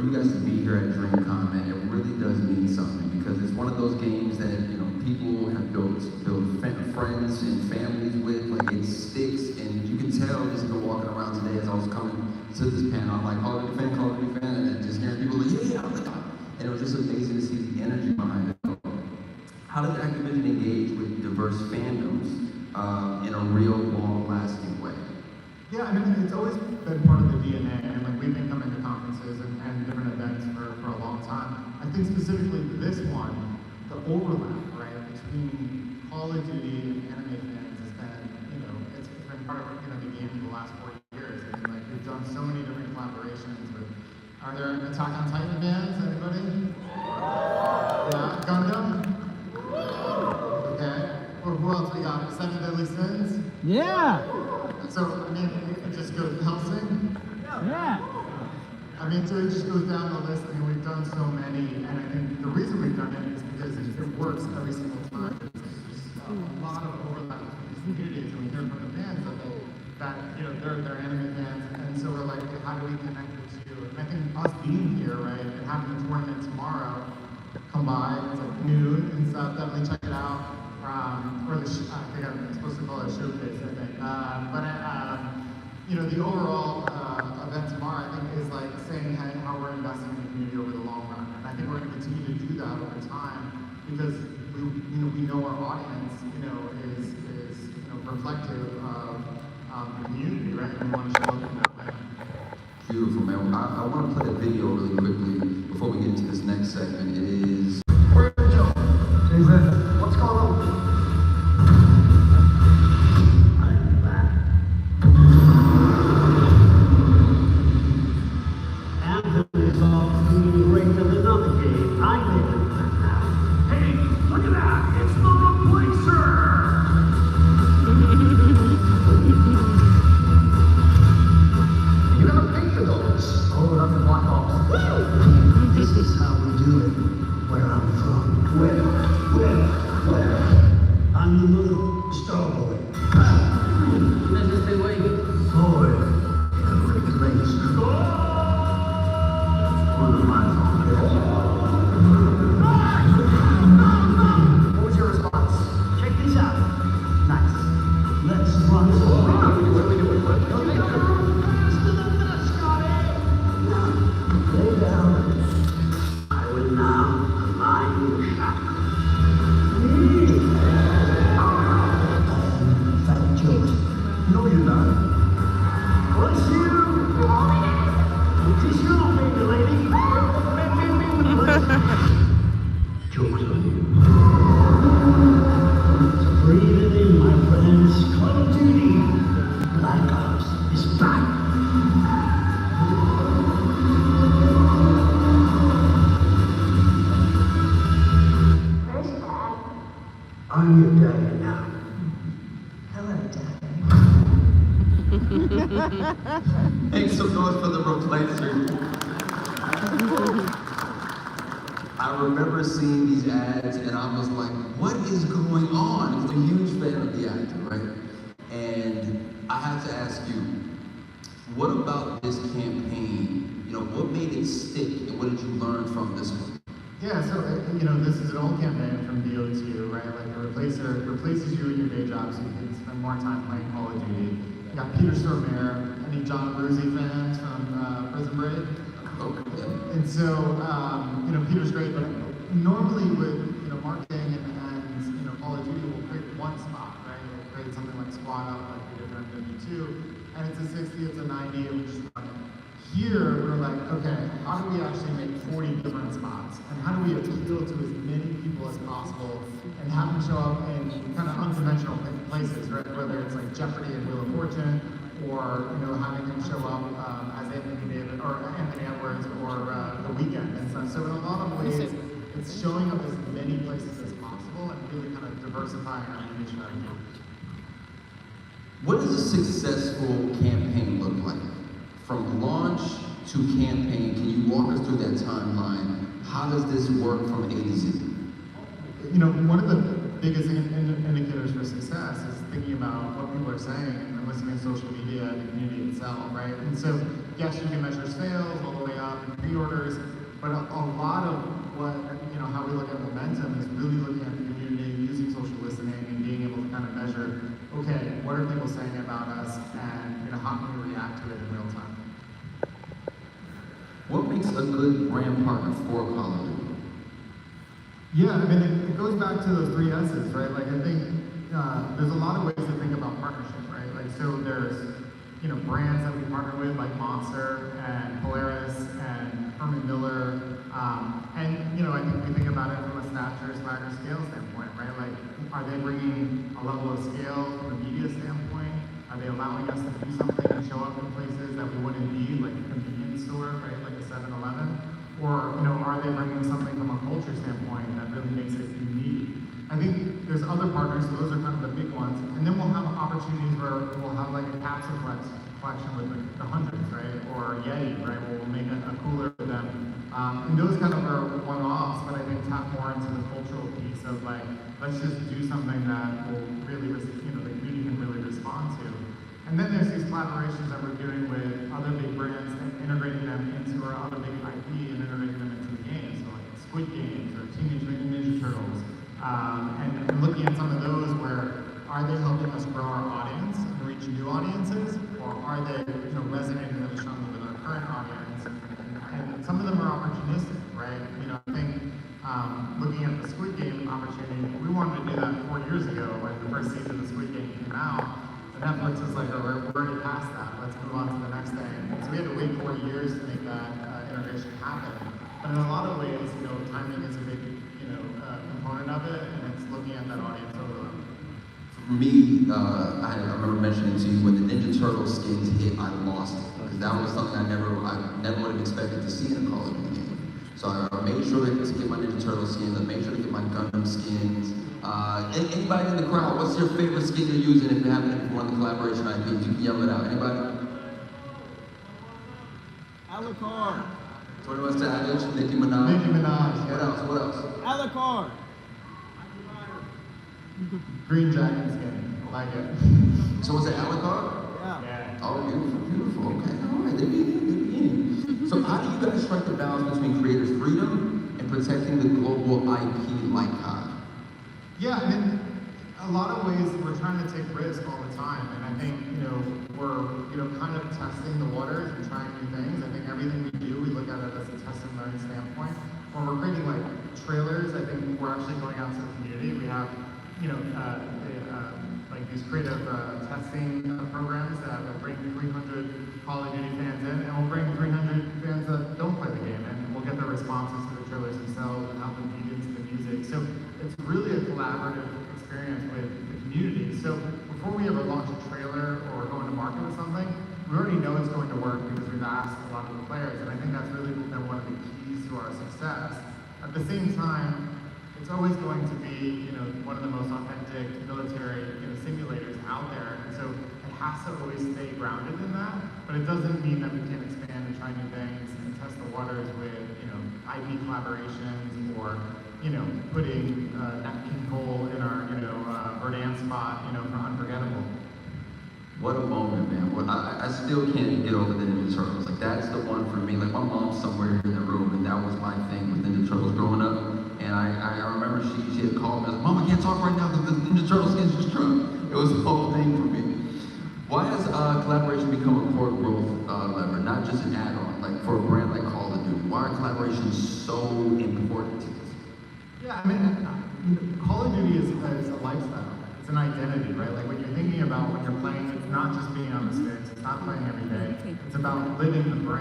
you guys to be here at DreamCon, man, it really does mean something because it's one of those games that, you know, people have built friends and families with. Like, it sticks, and you can tell just walking around today as I was coming to this panel, I'm like, Call of Duty fan, and then just hearing people like, yeah, oh my God. And it was just amazing to see the energy behind it. How does Activision engage with diverse fandoms in a real, long-lasting way? Yeah, I mean, it's always been part of the DNA, and like we've been coming to conferences and different events for a long time. I think specifically this one, the overlap, right, between Call of Duty and anime fans has been, you know, it's been part of, you know, the game for the last 40 years. I mean, like we've done so many different collaborations with. Are there Attack on Titan fans? Anybody? Yeah, Gundam. Okay. Or who else we got? Seven Deadly Sins. Yeah. So, I mean, it just goes Helsing. Yeah. I mean, so it just goes down the list. I mean, we've done so many, and I think the reason we've done it is because it works every single time. There's a lot of overlap with these communities, and we hear from the fans that you know, they're anime fans, and so we're like, okay, how do we connect with you? And I think us being here, right, and having the tournament tomorrow come by, it's like noon and stuff, definitely check it out. Or I think I'm supposed to call it a showcase, I think. You know, the overall event tomorrow, I think, is like saying how we're investing in the community over the long run. And I think we're going to continue to do that over time because we know our audience, you know, is you know, reflective of the community, right? And we want to show up in that way. Beautiful, man. I want to play a video really quickly before we get into this next segment. It is. Where's Joe? What's going on? I'm your daddy now. Hello, Daddy. Make some noise for the replacer. I remember seeing these ads and I was like, what is going on? I'm a huge fan of the actor, right? And I have to ask you, what about this campaign? You know, what made it stick and what did you learn from this one? Yeah, so, you know, this is an old campaign from DO2, right? Like the replaces you in your day job so you can spend more time playing Call of Duty. You got Peter Stormare, any John Brucey fans from Prison Break? Okay. And so, you know, Peter's great, but normally with, you know, marketing and you know, Call of Duty will create one spot, right? We'll create something like Squad Up, like we did for MW2, and it's a 60, it's a 90, and we just run it. Here, we're like, okay, how do we actually make 40 different spots? And how do we appeal to as many people as possible and have them show up in kind of unconventional places, right? Whether it's like Jeopardy and Wheel of Fortune, or, you know, having them show up as Anthony Edwards, or The Weeknd and stuff. So in a lot of ways, it's showing up as many places as possible and really kind of diversifying our image strategy. What does a successful campaign look like? From launch to campaign, can you walk us through that timeline? How does this work from A to Z? You know, one of the biggest indicators for success is thinking about what people are saying and listening to social media and the community itself, right? And so yes, you can measure sales all the way up and pre-orders, but a lot of what, how we look at momentum is really looking at the community, using social listening and being able to kind of measure, okay, what are people saying about us, and how can we react to it in real time? What makes a good brand partner for Call of Duty? Yeah, I mean, it goes back to those 3 S's, right? Like, I think there's a lot of ways to think about partnership, right? Like, so there's, brands that we partner with, like Monster and Polaris and Herman Miller, and, I think we think about it from a stature, swagger, scale standpoint, right? Like, are they bringing a level of scale from a media standpoint? Are they allowing us to do something and show up in places that we wouldn't be, like a convenience store, right? Like a 7-Eleven? Or, are they bringing something from a culture standpoint that really makes it unique? I think there's other partners, so those are kind of the big ones. And then we'll have opportunities where we'll have like a capsule collection with the hundreds, right? Or Yeti, right? Where we'll make a cooler for them. And those kind of are one-offs, but I think tap more into the cultural piece of like, let's just do something that will really, the community can really respond to. And then there's these collaborations that we're doing with other big brands and integrating them into our other big IP and integrating them into the games, so like Squid Games or Teenage Mutant Ninja Turtles. And looking at some of those where are they helping us grow our audience and reach new audiences, or are they resonating really strongly with our current audience? And some of them are opportunistic, right? I think looking at the Squid Game opportunity, we wanted to do that 4 years ago when the first season of Squid Game came out. And Netflix was like, oh, we're already past that. Let's move on to the next thing. So we had to wait 4 years to make that integration happen. But in a lot of ways, timing is a big, component of it, and it's looking at that audience overload. For me, I remember mentioning to you when the Ninja Turtle skins hit, I lost it because that was something I never would have expected to see in a Call of Duty game. So I made sure to get my Ninja Turtle skins. I made sure to get my Gundam skins. Anybody in the crowd, what's your favorite skin you're using if you have it for one of the collaboration IPs? You can yell it out. Anybody? Alucard. 21 Savage, Nicki Minaj. Nicki Minaj. What else? What else? Alucard. Green jacket skin. I like it. So was it Alucard? Yeah. Oh, beautiful, beautiful. Okay, all right, they be in. So how do you guys strike the balance between creators' freedom and protecting the global IP like COD? Yeah, I mean, a lot of ways we're trying to take risk all the time, and I think we're kind of testing the waters and trying new things. I think everything we do, we look at it as a test and learn standpoint. When we're creating like trailers, I think we're actually going out to the community. We have like these creative testing programs that will bring 300 Call of Duty fans in, and we'll bring 300 fans that don't play the game, and we'll get their responses to the trailers themselves and how them feed into the music. So it's really a collaborative experience with the community. So before we ever launch a trailer or go into market with something, we already know it's going to work because we've asked a lot of the players, and I think that's really been one of the keys to our success. At the same time, it's always going to be, one of the most authentic military, simulators out there, and so it has to always stay grounded in that. But it doesn't mean that we can't expand and try new things and test the waters with, IP collaborations or, putting Nat King Cole in our, Verdant spot, for Unforgettable. What a moment, man. Well, I still can't get over the Ninja Turtles. Like, that's the one for me. Like, my mom's somewhere in the room, and that was my thing with Ninja Turtles growing up. And I remember she had called me, I was like, Mom, I can't talk right now because the Ninja Turtle skins just dropped. It was the whole thing for me. Why has collaboration become a core growth lever, not just an add-on, like for a brand like Call of Duty? Why are collaborations so important to this? Yeah, I mean, Call of Duty is a lifestyle. It's an identity, right? Like when you're thinking about when you're playing, it's not just being on the sticks, it's not playing every day. It's about living the brand.